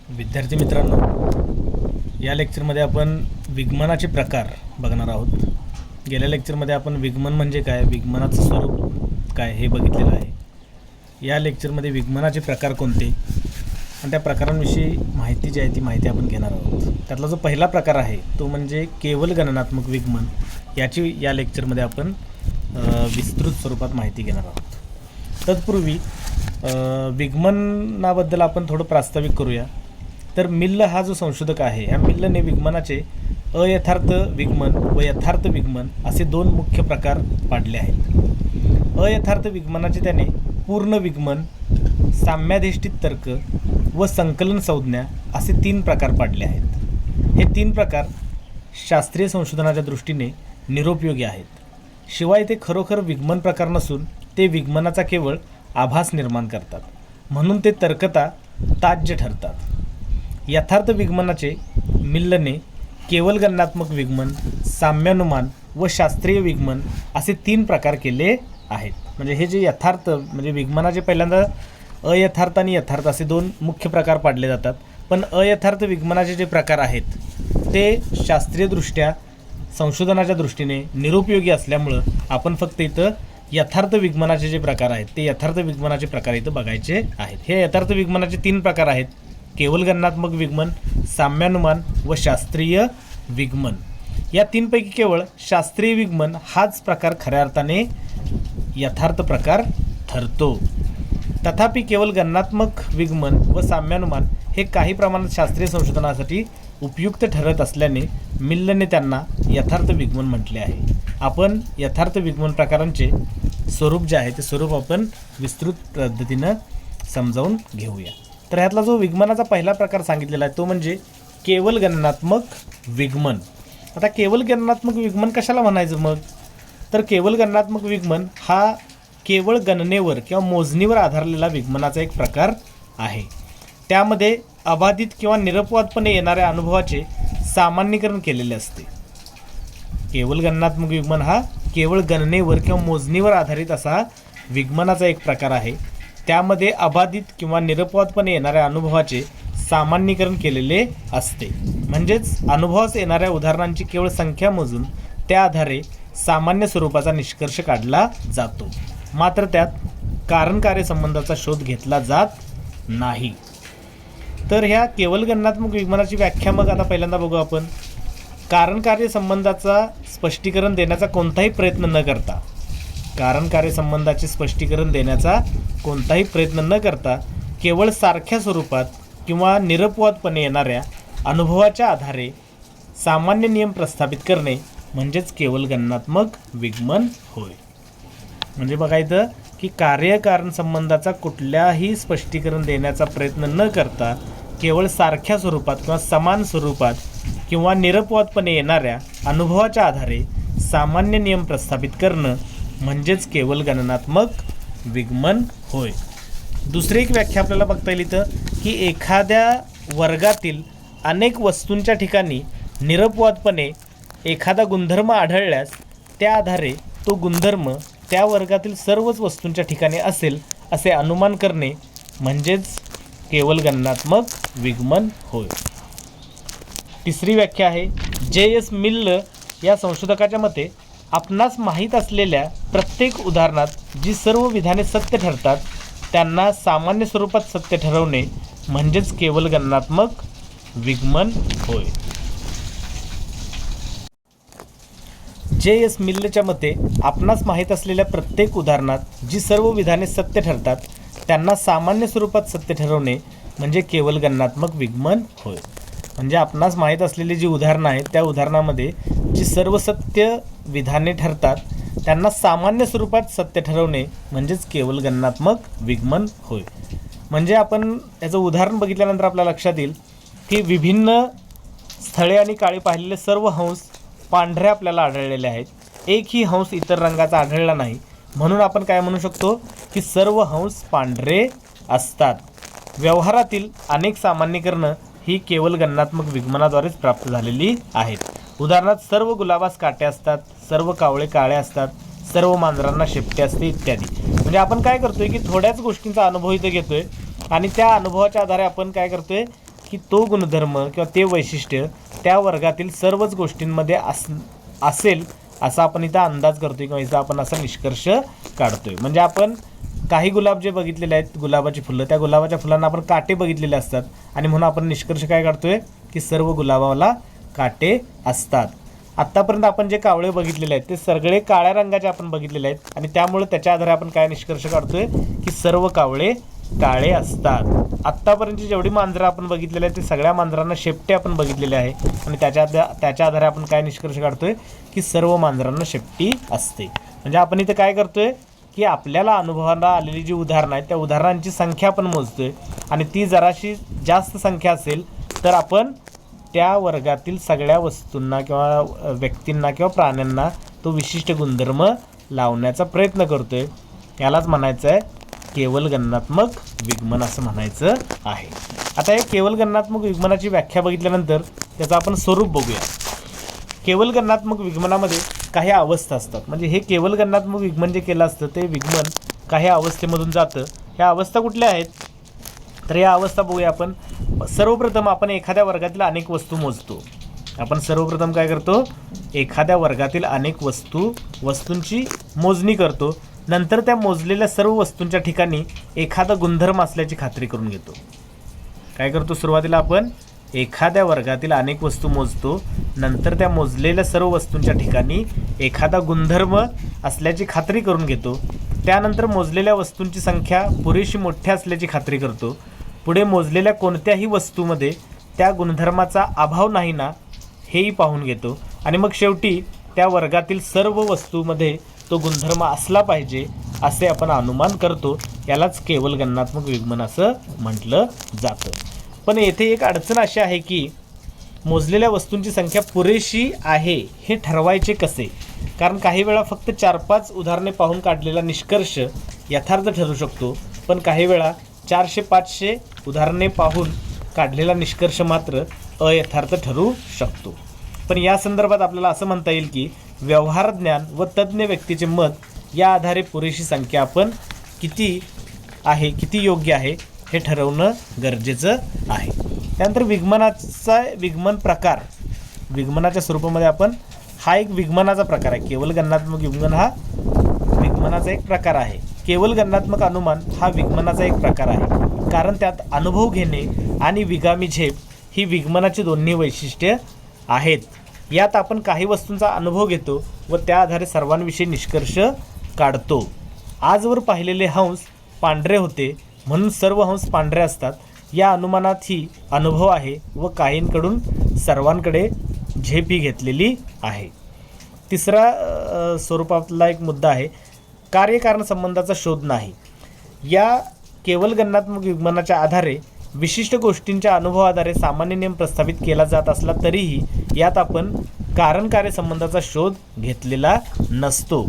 विद्यार्थी मित्रांनो, या लेक्चरमध्ये आपण विगमनाचे प्रकार बघणार आहोत. गेल्या लेक्चरमध्ये आपण विगमन म्हणजे काय, विगमनाचं स्वरूप काय हे बघितलेलं आहे. या लेक्चरमध्ये विगमनाचे प्रकार कोणते आणि त्या प्रकारांविषयी माहिती जी आहे ती माहिती आपण घेणार आहोत. त्यातला जो पहिला प्रकार आहे तो म्हणजे केवल गणनात्मक विगमन. याची या लेक्चरमध्ये आपण विस्तृत स्वरूपात माहिती घेणार आहोत. तत्पूर्वी विगमनाबद्दल आपण थोडं प्रास्ताविक करूया. तर मिल्ल हा जो संशोधक आहे, ह्या मिल्लने विगमनाचे अयथार्थ विगमन व यथार्थ विगमन असे दोन मुख्य प्रकार पाडले आहेत. अयथार्थ विगमनाचे त्याने पूर्ण विगमन, साम्याधिष्ठित तर्क व संकलन संज्ञा असे तीन प्रकार पाडले आहेत. हे तीन प्रकार शास्त्रीय संशोधनाच्या दृष्टीने निरुपयोगी आहेत. शिवाय ते खरोखर विगमन प्रकार नसून ते विगमनाचा केवळ आभास निर्माण करतात, म्हणून ते तर्कता ताज्य ठरतात. यथार्थ विगमनाचे मिल्लने केवल गणनात्मक विगमन, साम्यानुमान व शास्त्रीय विगमन असे तीन प्रकार केले आहेत. म्हणजे हे जे यथार्थ म्हणजे विगमनाचे पहिल्यांदा अयथार्थ आणि यथार्थ असे दोन मुख्य प्रकार पाडले जातात. पण अयथार्थ विगमनाचे जे प्रकार आहेत ते शास्त्रीयदृष्ट्या संशोधनाच्या दृष्टीने निरुपयोगी असल्यामुळं आपण फक्त इथं यथार्थ विगमनाचे जे प्रकार आहेत ते यथार्थ विगमनाचे प्रकार इथं बघायचे आहेत. हे यथार्थ विगमनाचे तीन प्रकार आहेत: केवल गणनात्मक विगमन, साम्यानुमान व शास्त्रीय विगमन. या तीनपैकी केवळ शास्त्रीय विगमन हाच प्रकार खऱ्या अर्थाने यथार्थ प्रकार ठरतो. तथापि केवल गणनात्मक विगमन व साम्यानुमान हे काही प्रमाणात शास्त्रीय संशोधनासाठी उपयुक्त ठरत असल्याने मिल्लने त्यांना यथार्थ विगमन म्हटले आहे. आपण यथार्थ विगमन प्रकारांचे स्वरूप जे आहे ते स्वरूप आपण विस्तृत पद्धतीनं समजावून घेऊया. तर ह्यातला जो विगमनाचा पहिला प्रकार सांगितलेला आहे तो म्हणजे केवल गणनात्मक विगमन. आता केवल गणनात्मक विगमन कशाला म्हणायचं मग? तर केवल गणनात्मक विगमन हा केवळ गणनेवर किंवा मोजणीवर आधारलेला विगमनाचा एक प्रकार आहे. त्यामध्ये अबाधित किंवा निरपवादपणे येणाऱ्या अनुभवाचे सामान्यीकरण केलेले असते. केवल गणनात्मक विगमन हा केवळ गणनेवर किंवा मोजणीवर आधारित असा विगमनाचा एक प्रकार आहे. त्यामध्ये अबाधित किंवा निरपवादपणे येणाऱ्या अनुभवाचे सामान्यीकरण केलेले असते. म्हणजेच अनुभवास येणाऱ्या उदाहरणांची केवळ संख्या मोजून त्या आधारे सामान्य स्वरूपाचा निष्कर्ष काढला जातो. मात्र त्यात कारण कार्यसंबंधाचा शोध घेतला जात नाही. तर ह्या केवल गणनात्मक विगमनाची व्याख्या मग आता पहिल्यांदा बघू आपण. कारण कार्यसंबंधाचा स्पष्टीकरण देण्याचा कोणताही प्रयत्न न करता, कारण कार्यसंबंधाचे स्पष्टीकरण देण्याचा कोणताही प्रयत्न न करता केवळ सारख्या स्वरूपात किंवा निरपवादपणे येणाऱ्या अनुभवाच्या आधारे सामान्य नियम प्रस्थापित करणे म्हणजेच केवल गणनात्मक विगमन होय. म्हणजे बघा इथं की कार्यकारण संबंधाचा कुठल्याही स्पष्टीकरण देण्याचा प्रयत्न न करता केवळ सारख्या स्वरूपात किंवा समान स्वरूपात किंवा निरपवादपणे येणाऱ्या अनुभवाच्या आधारे सामान्य नियम प्रस्थापित करणं म्हणजेच केवल गणनात्मक विगमन होय. दुसरी एक व्याख्या आपल्याला बघता येईल इथं की एखाद्या वर्गातील अनेक वस्तूंच्या ठिकाणी निरपवादपणे एखादा गुणधर्म आढळल्यास त्या आधारे तो गुणधर्म त्या वर्गातील सर्वच वस्तूंच्या ठिकाणी असेल असे अनुमान करणे म्हणजेच केवल गणनात्मक विगमन होय. तिसरी व्याख्या आहे जे.एस. मिल्ल या संशोधकाच्या मते आपणास माहीत असलेल्या प्रत्येक उदाहरणात जी सर्व विधाने सत्य ठरतात त्यांना सामान्य स्वरूपात सत्य ठरवणे म्हणजेच केवल गणनात्मक विगमन होय. जे.एस. मिल्लच्या मते आपणास माहीत असलेल्या प्रत्येक उदाहरणात जी सर्व विधाने सत्य ठरतात त्यांना सामान्य स्वरूपात सत्य ठरवणे म्हणजे केवल गणनात्मक विगमन होय. म्हणजे आपणास माहीत असलेली जी उदाहरणं आहेत त्या उदाहरणामध्ये जी सर्व सत्य विधाने ठरतात त्यांना सामान्य स्वरूपात सत्य ठरवणे म्हणजेच केवल गणनात्मक विगमन होय. म्हणजे आपण याचं उदाहरण बघितल्यानंतर आपल्या लक्षात येईल की विभिन्न स्थळे आणि काळी पाहिलेले सर्व हंस पांढरे आपल्याला आढळलेले आहेत. एकही हंस इतर रंगाचा आढळला नाही, म्हणून आपण काय म्हणू शकतो की सर्व हंस पांढरे असतात. व्यवहारातील अनेक सामान्यीकरणं ही केवल गणनात्मक विगमनाद्वारेच प्राप्त झालेली आहेत. उदाहरणार्थ सर्व गुलाबास काटे असतात, सर्व कावळे काळे असतात, सर्व मांजरांना शेपटी असते इत्यादी. म्हणजे आपण काय करतोय की थोड्याच गोष्टींचा अनुभव इथं घेतोय आणि त्या अनुभवाच्या आधारे आपण काय करतोय की तो गुणधर्म किंवा ते वैशिष्ट्य त्या वर्गातील सर्वच गोष्टींमध्ये असेल असा आपण इथं अंदाज करतोय किंवा इथं आपण असा निष्कर्ष काढतोय. म्हणजे आपण काही गुलाब जे बघितलेले आहेत, गुलाबाची फुलं, त्या गुलाबाच्या फुलांना आपण काटे बघितलेले असतात आणि म्हणून आपण निष्कर्ष काय काढतोय की सर्व गुलाबाला काटे असतात. आत्तापर्यंत आपण जे कावळे बघितलेले आहेत ते सगळे काळ्या रंगाचे आपण बघितलेले आहेत आणि त्यामुळे त्याच्या आधारे आपण काय निष्कर्ष काढतोय की सर्व कावळे काळे असतात. आत्तापर्यंतची जेवढी मांजरं आपण बघितलेली आहेत ते सगळ्या मांजरांना शेपटे आपण बघितलेले आहे आणि त्याच्या आधारे आपण काय निष्कर्ष काढतोय की सर्व मांजरांना शेपटी असते. म्हणजे आपण इथं काय करतोय की आपल्याला अनुभवाला आलेली जी उदाहरणं आहेत त्या उदाहरणांची संख्या आपण मोजतोय आणि ती जराशी जास्त संख्या असेल तर आपण त्या वर्गातील सगळ्या वस्तूंना किंवा व्यक्तींना किंवा प्राण्यांना तो विशिष्ट गुणधर्म लावण्याचा प्रयत्न करतोय. यालाच म्हणायचं आहे केवल गणनात्मक विगमन असं म्हणायचं आहे. आता हे केवल गणनात्मक विगमनाची व्याख्या बघितल्यानंतर त्याचं आपण स्वरूप बघूया. केवल गणनात्मक विगमनामध्ये काही अवस्था असतात. म्हणजे हे केवल गणनात्मक विगमन जे केलं असतं ते विगमन काही अवस्थेमधून जातं. ह्या अवस्था कुठल्या आहेत तर या अवस्था बघूया आपण. सर्वप्रथम आपण एखाद्या वर्गातील अनेक वस्तू मोजतो. आपण सर्वप्रथम काय करतो, एखाद्या वर्गातील अनेक वस्तूंची मोजणी करतो. नंतर त्या मोजलेल्या सर्व वस्तूंच्या ठिकाणी एखादा गुणधर्म असल्याची खात्री करून घेतो. काय करतो, सुरुवातीला आपण एखाद्या वर्गातील अनेक वस्तू मोजतो. नंतर त्या मोजलेल्या सर्व वस्तूंच्या ठिकाणी एखादा गुणधर्म असल्याची खात्री करून घेतो. त्यानंतर मोजलेल्या वस्तूंची संख्या पुरेशी मोठी असल्याची खात्री करतो. पुढे मोजलेल्या कोणत्याही वस्तूमध्ये त्या गुणधर्माचा अभाव नाही ना हेही पाहून घेतो. आणि मग शेवटी त्या वर्गातील सर्व वस्तूमध्ये तो गुणधर्म असला पाहिजे असे आपण अनुमान करतो. यालाच केवल गणनात्मक विगमन असं म्हटलं जातं. पण येथे एक अडचण अशी आहे की मोजलेल्या वस्तूंची संख्या पुरेशी आहे हे ठरवायचे कसे. कारण काही वेळा फक्त 4-5 उदाहरणे पाहून काढलेला निष्कर्ष यथार्थ ठरू शकतो, पण काही वेळा 400-500 उदाहरणे पाहून काढलेला निष्कर्ष मात्र अयथार्थ ठरू शकतो. पण या संदर्भात आपल्याला असं म्हणता येईल की व्यवहार ज्ञान व तज्ज्ञ व्यक्तीचे मत या आधारे पुरेशी संख्या आपण किती योग्य आहे हे ठरवणं गरजेचं आहे. त्यानंतर विगमनाच्या स्वरूपामध्ये आपण हा एक विगमनाचा प्रकार आहे. केवल गणनात्मक विगमन हा विगमनाचा एक प्रकार आहे. केवल गणनात्मक अनुमान हा विगमनाचा एक प्रकार आहे. कारण त्यात अनुभव घेणे आणि विगामी झेप ही विगमनाची दोन्ही वैशिष्ट्ये आहेत. यात आपण काही वस्तूंचा अनुभव घेतो व त्या आधारे सर्वांविषयी निष्कर्ष काढतो. आजवर पाहिलेले हंस पांढरे होते म्हणून सर्व हंस पांढरे असतात या अनुमानातही अनुभव आहे व काहींकडून सर्वांकडे झेप ही घेतलेली आहे. तिसरा स्वरूपातला एक मुद्दा आहे कार्यकारण संबंधाचा शोध नाही. या केवल गणनात्मक विगमनाच्या आधारे विशिष्ट गोष्टींच्या अनुभवाद्वारे सामान्य नियम प्रस्थापित केला जात असला तरीही यात आपण कारण कार्य संबंधाचा शोध घेतलेला नसतो.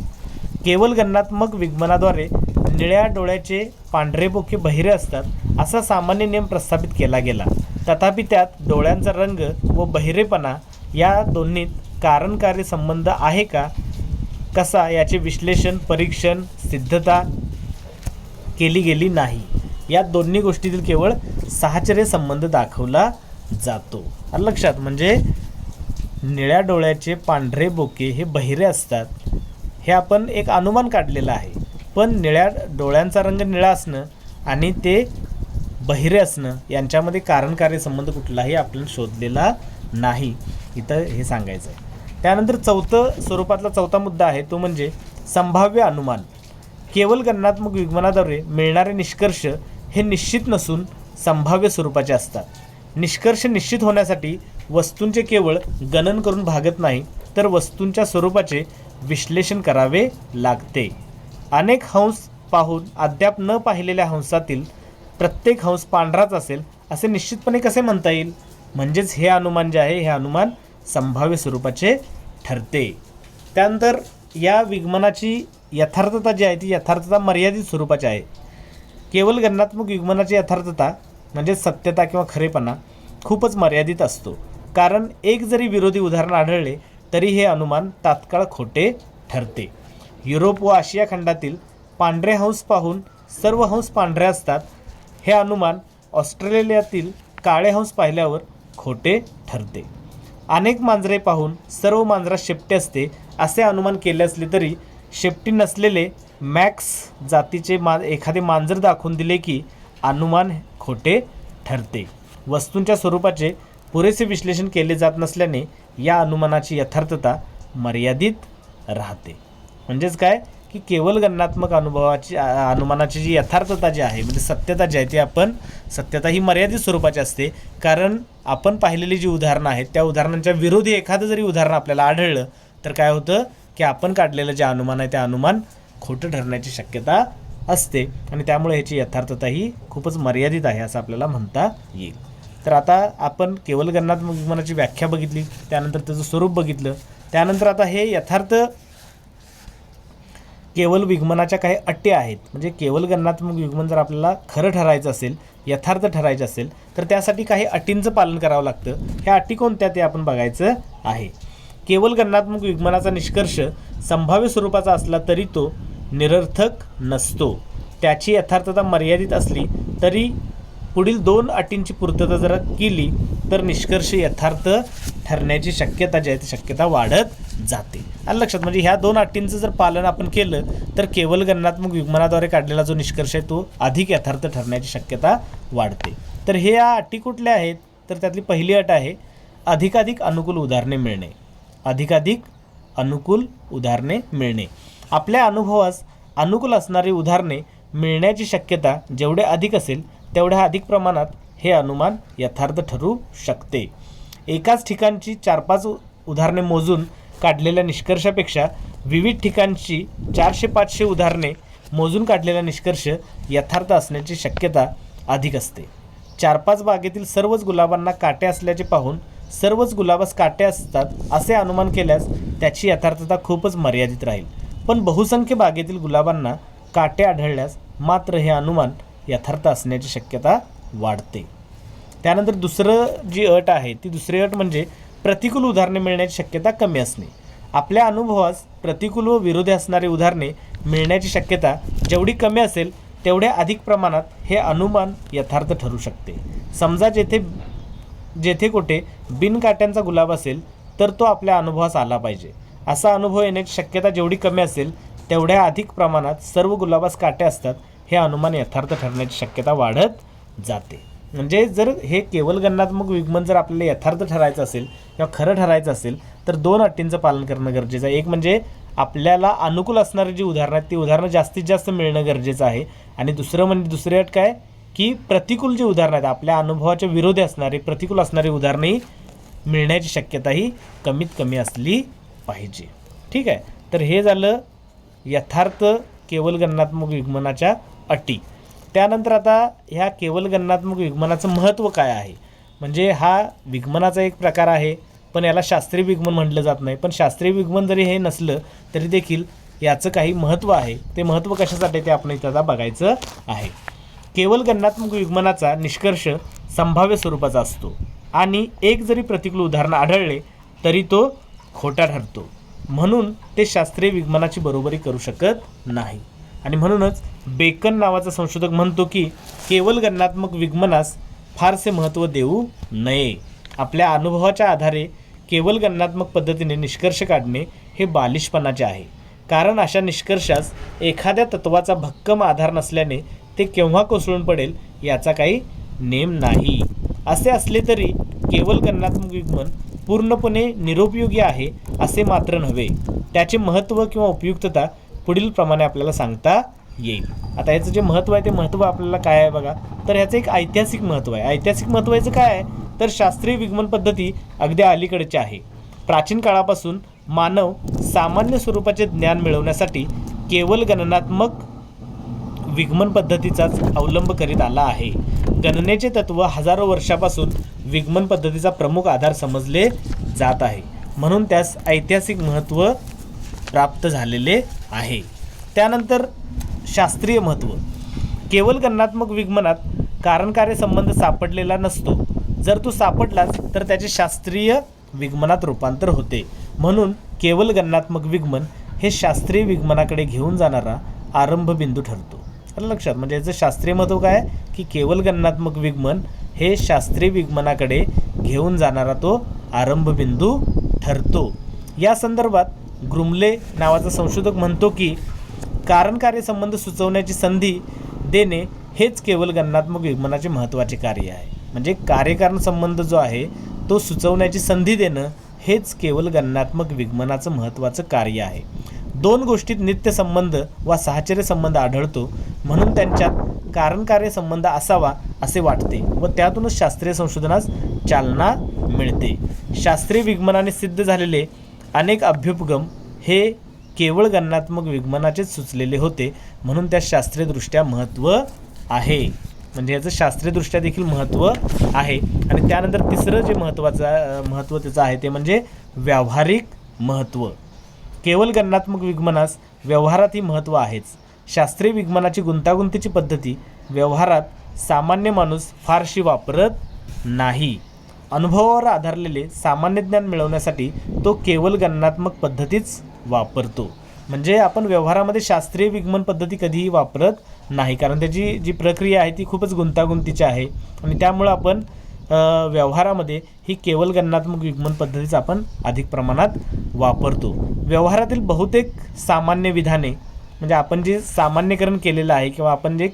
केवल गणनात्मक विगमनाद्वारे निळ्या डोळ्याचे पांढरे बोके बहिरे असतात असा सामान्य नियम प्रस्थापित केला गेला. तथापि त्यात डोळ्यांचा रंग व बहिरेपणा या दोन्हीत कारण कार्य संबंध आहे का कसा याचे विश्लेषण परीक्षण सिद्धता केली गेली नाही. या दोन्ही गोष्टीतील केवळ साहचर्य संबंध दाखवला जातो. लक्षात म्हणजे निळ्या डोळ्याचे पांढरे बोके हे बहिरे असतात हे आपण एक अनुमान काढलेलं आहे. पण निळ्या डोळ्यांचा रंग निळा असणं आणि ते बहिरे असणं यांच्यामध्ये कारण कार्य संबंध कुठलाही आपल्याला शोधलेला नाही. इथं हे सांगायचं आहे. त्यानंतर चौथा मुद्दा आहे तो म्हणजे संभाव्य अनुमान. केवल गणनात्मक विगमनाद्वारे मिळणारे निष्कर्ष हे निश्चित नसून संभाव्य स्वरूपाचे असतात. निष्कर्ष निश्चित होण्यासाठी वस्तूंचे केवळ गणन करून भागत नाही तर वस्तूंच्या स्वरूपाचे विश्लेषण करावे लागते. अनेक हंस पाहून अद्याप न पाहिलेल्या हंसातील प्रत्येक हंस पांढराच असेल असे निश्चितपणे कसे म्हणता येईल. म्हणजेच हे अनुमान जे आहे हे अनुमान संभाव्य स्वरूपाचे ठरते. त्यानंतर या विगमनाची यथार्थता जी आहे ती यथार्थता मर्यादित स्वरूपाची आहे. केवल गणनात्मक विगमनाची यथार्थता म्हणजे सत्यता किंवा खरेपणा खूपच मर्यादित असतो. कारण एक जरी विरोधी उदाहरण आढळले तरी हे अनुमान तात्काळ खोटे ठरते. युरोप व आशिया खंडातील पांढरे हंस पाहून सर्व हंस पांढरे असतात हे अनुमान ऑस्ट्रेलियातील काळे हंस पाहिल्यावर खोटे ठरते. अनेक मांजरे पाहून सर्व मांजरात शेपटी असते असे अनुमान केले असले तरी शेपटी नसलेले मॅक्स जातीचे एखादे मांजर दाखवून दिले की अनुमान खोटे ठरते. वस्तूंच्या स्वरूपाचे पुरेसे विश्लेषण केले जात नसल्याने या अनुमानाची यथार्थता मर्यादित राहते. म्हणजेच काय की केवळ गणनात्मक अनुमानाची जी यथार्थता जी आहे म्हणजे सत्यता जी आहे ती सत्यता ही मर्यादित स्वरूपाची असते. कारण आपण पाहिलेली जी उदाहरणं आहेत त्या उदाहरणांच्या विरोधी एखादं जरी उदाहरण आपल्याला आढळलं तर काय होतं की आपण काढलेलं जे अनुमान आहे ते अनुमान खोटं ठरण्याची शक्यता असते आणि त्यामुळे ह्याची यथार्थता ही खूपच मर्यादित आहे असं आपल्याला म्हणता येईल. तर आता आपण केवळ गणनात्मक विज्ञानाची व्याख्या बघितली, त्यानंतर त्याचं स्वरूप बघितलं, त्यानंतर आता हे यथार्थ केवळ विज्ञानाच्या काही अटी आहेत. म्हणजे केवळ गणनात्मक विज्ञान जर आपल्याला खरं ठरायचं असेल, यथार्थ ठरायचं असेल तर त्यासाठी काही अटींचं पालन करावं लागतं. ह्या अटी कोणत्या ते आपण बघायचं आहे. केवळ गणनात्मक विज्ञानाचा निष्कर्ष संभाव्य स्वरूपाचा असला तरी तो निरर्थक नसतो. त्याची यथार्थता मर्यादित असली तरी पुढील 2 अटींची पूर्तता जर केली तर निष्कर्ष यथार्थ ठरण्याची शक्यता जी आहे ती शक्यता वाढत जाते. आणि लक्षात म्हणजे ह्या 2 अटींचं जर पालन आपण केलं तर केवळ गणनात्मक विज्ञानाद्वारे काढलेला जो निष्कर्ष आहे तो अधिक यथार्थ ठरण्याची शक्यता वाढते. तर हे या अटी कुठल्या आहेत तर त्यातली पहिली अट आहे अधिकाधिक अनुकूल उदाहरणे मिळणे. अधिकाधिक अनुकूल उदाहरणे मिळणे. आपल्या अनुभवास अनुकूल असणारी उदाहरणे मिळण्याची शक्यता जेवढे अधिक असेल तेवढ्या अधिक प्रमाणात हे अनुमान यथार्थ ठरू शकते. एकाच ठिकाणची 4-5 उदाहरणे मोजून काढलेल्या निष्कर्षापेक्षा विविध ठिकाणची 400-500 उदाहरणे मोजून काढलेला निष्कर्ष यथार्थ असण्याची शक्यता अधिक असते. 4-5 बागेतील सर्वच गुलाबांना काटे असल्याचे पाहून सर्वच गुलाबास काटे असतात असे अनुमान केल्यास त्याची यथार्थता खूपच मर्यादित राहील. पण बहुसंख्य बागेतील गुलाबांना काटे आढळल्यास मात्र हे अनुमान यथार्थ असण्याची शक्यता वाढते. त्यानंतर दुसरं जी अट आहे ती दुसरी अट म्हणजे प्रतिकूल उदाहरणे मिळण्याची शक्यता कमी असणे. आपल्या अनुभवास प्रतिकूल व विरोधी असणारी उदाहरणे मिळण्याची शक्यता जेवढी कमी असेल तेवढ्या अधिक प्रमाणात हे अनुमान यथार्थ ठरू शकते. समजा जेथे कुठे बिनकाट्यांचा गुलाब असेल तर तो आपल्या अनुभवास आला पाहिजे असा अनुभव येण्याची शक्यता जेवढी कमी असेल तेवढ्या अधिक प्रमाणात सर्व गुलाबास काटे असतात हे अनुमान यथार्थ ठरण्याची शक्यता वाढत जाते. म्हणजे जर हे केवळ गणनात्मक विज्ञान जर आपल्याला यथार्थ ठरायचं असेल किंवा खरं ठरायचं असेल तर 2 अटींचं पालन करणं गरजेचं आहे. एक म्हणजे आपल्याला अनुकूल असणारी जी उदाहरणं आहेत ती उदाहरणं जास्तीत जास्त मिळणं गरजेचं आहे. आणि दुसरं म्हणजे दुसरी अट काय की प्रतिकूल जी उदाहरणं आहेत आपल्या अनुभवाच्या विरोधी असणारी प्रतिकूल असणारी उदाहरणंही मिळण्याची शक्यताही कमीत कमी असली पाहिजे. ठीक आहे. तर हे झालं यथार्थ केवळ गणनात्मक विज्ञानाच्या अटी. त्यानंतर आता ह्या केवळ गणनात्मक विज्ञानाचं महत्त्व काय आहे. म्हणजे हा विज्ञानाचा एक प्रकार आहे पण याला शास्त्रीय विज्ञान म्हटलं जात नाही. पण शास्त्रीय विज्ञान जरी हे नसलं तरी देखील याचं काही महत्त्व आहे. ते महत्त्व कशासाठी ते आपण इथं आता बघायचं आहे. केवळ गणनात्मक विज्ञानाचा निष्कर्ष संभाव्य स्वरूपाचा असतो आणि एक जरी प्रतिकूल उदाहरण आढळले तरी तो खोटा ठरतो. म्हणून ते शास्त्रीय विज्ञानाची बरोबरी करू शकत नाही. आणि म्हणूनच बेकन नावाचा संशोधक म्हणतो की केवळ गणनात्मक विज्ञानास फारसे महत्त्व देऊ नये. आपल्या अनुभवाच्या आधारे केवळ गणनात्मक पद्धतीने निष्कर्ष काढणे हे बालिशपणाचे आहे. कारण अशा निष्कर्षास एखाद्या तत्त्वाचा भक्कम आधार नसल्याने ते केव्हा कोसळून पडेल याचा काही नेम नाही. असे असले तरी केवळ गणनात्मक विज्ञान पूर्णपणे निरुपयोगी आहे असे मात्र नव्हे. त्याचे महत्त्व किंवा उपयुक्तता पुढील प्रमाणे आपल्याला सांगता येईल. आता याचं जे महत्त्व आहे ते महत्त्व आपल्याला काय आहे बघा. तर ह्याचं एक ऐतिहासिक महत्त्व आहे. ऐतिहासिक महत्त्व याचं काय आहे तर शास्त्रीय विज्ञान पद्धती अगदी अलीकडची आहे. प्राचीन काळापासून मानव सामान्य स्वरूपाचे ज्ञान मिळवण्यासाठी केवळ गणनात्मक विज्ञान पद्धतीचाच अवलंब करीत आला आहे. गणनेचे तत्त्व हजारो वर्षापासून विज्ञान पद्धतीचा प्रमुख आधार समजले जात आहे. म्हणून त्यास ऐतिहासिक महत्त्व प्राप्त झालेले आहे. त्यानंतर शास्त्रीय महत्त्व. केवळ गणनात्मक विज्ञानात कारण-कार्य संबंध सापडलेला नसतो. जर तो सापडलाच तर त्याचे शास्त्रीय विज्ञानात रूपांतर होते. म्हणून केवळ गणनात्मक विज्ञान हे शास्त्रीय विज्ञानाकडे घेऊन जाणारा आरंभ बिंदू ठरतो. लक्षात म्हणजे याचं शास्त्रीय महत्त्व काय की केवळ गणनात्मक विज्ञान हे शास्त्रीय विगमनाकडे घेऊन जाणारा तो आरंभबिंदू ठरतो. या संदर्भात ग्रुमले नावाचा संशोधक म्हणतो की कारण कार्यसंबंध सुचवण्याची संधी देणे हेच केवळ गणनात्मक विगमनाचे महत्त्वाचे कार्य आहे. म्हणजे कार्यकारण संबंध जो आहे तो सुचवण्याची संधी देणं हेच केवळ गणनात्मक विगमनाचं महत्त्वाचं कार्य आहे. दोन गोष्टीत नित्य संबंध वा साहचर्य संबंध आढळतो म्हणून त्यांच्यात कारण कार्य संबंध असावा असे वाटते व त्यातूनच शास्त्रीय संशोधनास चालना मिळते. शास्त्रीय विगमनाने सिद्ध झालेले अनेक अभ्युपगम हे केवळ गणनात्मक विगमनाचेच सुचलेले होते म्हणून त्या शास्त्रीयदृष्ट्या महत्त्व आहे. म्हणजे याचं शास्त्रीयदृष्ट्या देखील महत्त्व आहे. आणि त्यानंतर तिसरं जे महत्त्व त्याचं आहे ते म्हणजे व्यावहारिक महत्त्व. केवळ गणनात्मक विगमनास व्यवहारातही महत्त्व आहेच. शास्त्रीय विगमनाची गुंतागुंतीची पद्धती व्यवहारात सामान्य माणूस फारशी वापरत नाही. अनुभवावर आधारलेले सामान्य ज्ञान मिळवण्यासाठी तो केवळ गणनात्मक पद्धतीच वापरतो. म्हणजे आपण व्यवहारामध्ये शास्त्रीय विगमन पद्धती कधीही वापरत नाही कारण त्याची जी प्रक्रिया आहे ती खूपच गुंतागुंतीची आहे आणि त्यामुळं आपण व्यवहारामध्ये ही केवळ गणनात्मक विगमन पद्धतीच आपण अधिक प्रमाणात वापरतो. व्यवहारातील बहुतेक सामान्य विधाने म्हणजे आपण जे सामान्यकरण केलेलं आहे किंवा आपण जे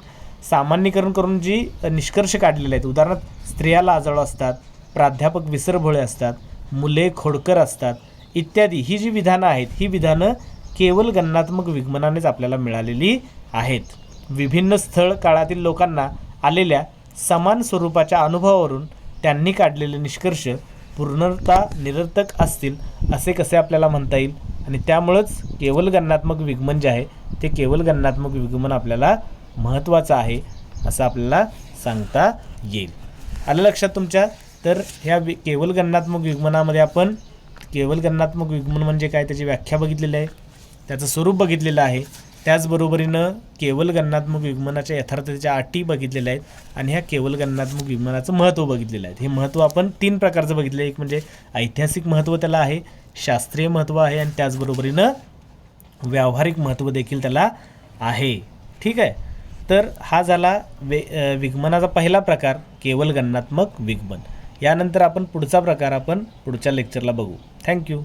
सामान्यीकरण करून जी निष्कर्ष काढलेले आहेत, उदाहरणार्थ स्त्रियाला आजाळू असतात, प्राध्यापक विसरभोळे असतात, मुले खोडकर असतात इत्यादी, ही जी विधानं आहेत ही विधानं केवळ गणनात्मक विगमनानेच आपल्याला मिळालेली आहेत. विभिन्न स्थळ काळातील लोकांना आलेल्या समान स्वरूपाच्या अनुभवावरून त्यांनी काढलेले निष्कर्ष पूर्णतः निरर्थक असतील असे कसे आपल्याला म्हणता येईल. आणि त्यामुळंच केवळ गणनात्मक विगमन जे आहे ते केवळ गणनात्मक विगमन आपल्याला महत्त्वाचं आहे असं आपल्याला सांगता येईल. आलं लक्षात तुमच्या? तर ह्या केवळ गणनात्मक विगमनामध्ये आपण केवळ गणनात्मक विगमन म्हणजे काय त्याची व्याख्या बघितलेली आहे, त्याचं स्वरूप बघितलेलं आहे, त्याचबरोबरीनं केवळ गणनात्मक विगमनाच्या यथार्थतेच्या अटी बघितलेल्या आहेत आणि ह्या केवळ गणनात्मक विगमनाचं महत्त्व बघितलेलं आहे. हे महत्त्व आपण तीन प्रकारचं बघितलं आहे. एक म्हणजे ऐतिहासिक महत्त्व त्याला आहे, शास्त्रीय महत्त्व आहे आणि त्याचबरोबरीनं व्यावहारिक महत्त्व देखील त्याला आहे. ठीक आहे. तर हा झाला विगमनाचा पहिला प्रकार केवळ गणनात्मक विगमन. यानंतर आपण पुढचा प्रकार आपण पुढच्या लेक्चरला बघू. थँक्यू.